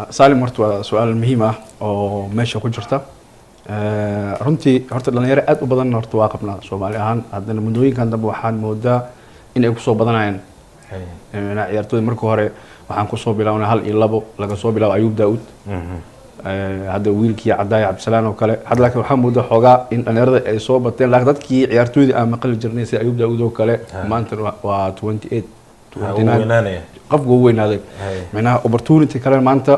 سالم horta su'aal muhiim ah oo meesha ku jirta runtii horta dhalinyaro aad u badan horta waa qabnaa Soomaali ahaan hadana mudooyinkan dambe waxaan moodaa in ay ku soo badanayaan ciyaartooyda markii hore waxaan ku soo bilawnay hal iyo labo laga soo bilaabo Ayub Daawud hadda wiilkii Cadaay Cabdisalaan oo kale hadda laakiin waxaan moodaa xogaa in dhalinyarada ay soo bateen laakiin dadkii ciyaartooyda aan maqal jirnay si Ayub Daawud oo kale maanta waa 28 qofku weynaaday macnaha opportunity kale maanta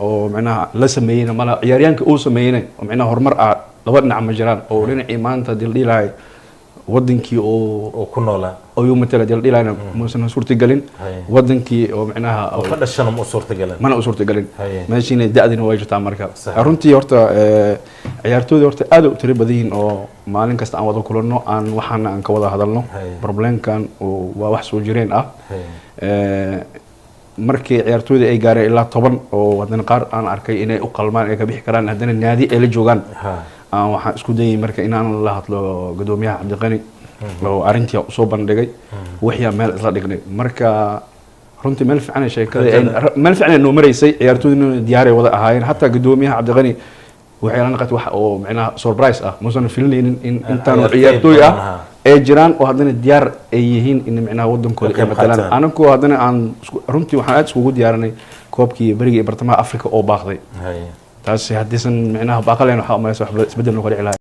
oo macnaha la sameeyay mala ciyaaryaanka uu sameeyay oo macnaha horumar ah laba dhinac ma jiraan oo dhinacii maanta dildilay wadankii oo ku noolaa oo uu matala dildilayna muusan suurtagelin wadankii oo macnaha oo ka dhashana ma suurtagelin mana suurtagelin meeshina da'dina way jirtaa marka runtii horta ciyaartooyda horta aad u tiro badan oo maalin kasta aan wada kulanno aan waxaan aan ka wada hadalno problemkan oo waa wax soo jireen ah markii ciyaartooyda ay gaareen ilaa 10 oo wadana qaar aan arkay inay u qalmaan ay ka bixi karaan hadana naadi ay la joogan waxaan isku dayay marka inaan la hadlo gudoomiyaha Cabdiqani oo arintii soo bandhigay wixii meel isla dhignay marka runtii meel fiican ay sheekada meel fiican ay noo mareysay ciyaartooyda diyaar ay wada ahaayeen hatta gudoomiyaha Cabdiqani waxay la naqad wax oo macnaha surprise ah muusan filaynin in intaan ciyaartooy ah ay jiraan oo hadana diyaar ay yihiin in macnaha wadankooda ay matalaan anagu hadana aan runtii waxaan aad iskugu diyaarinay koobkii bariga ee bartamaha Afrika oo baaqday taasi hadiisan macnaha baaqaleen waxa u malaysa wax isbedel noqon ilaa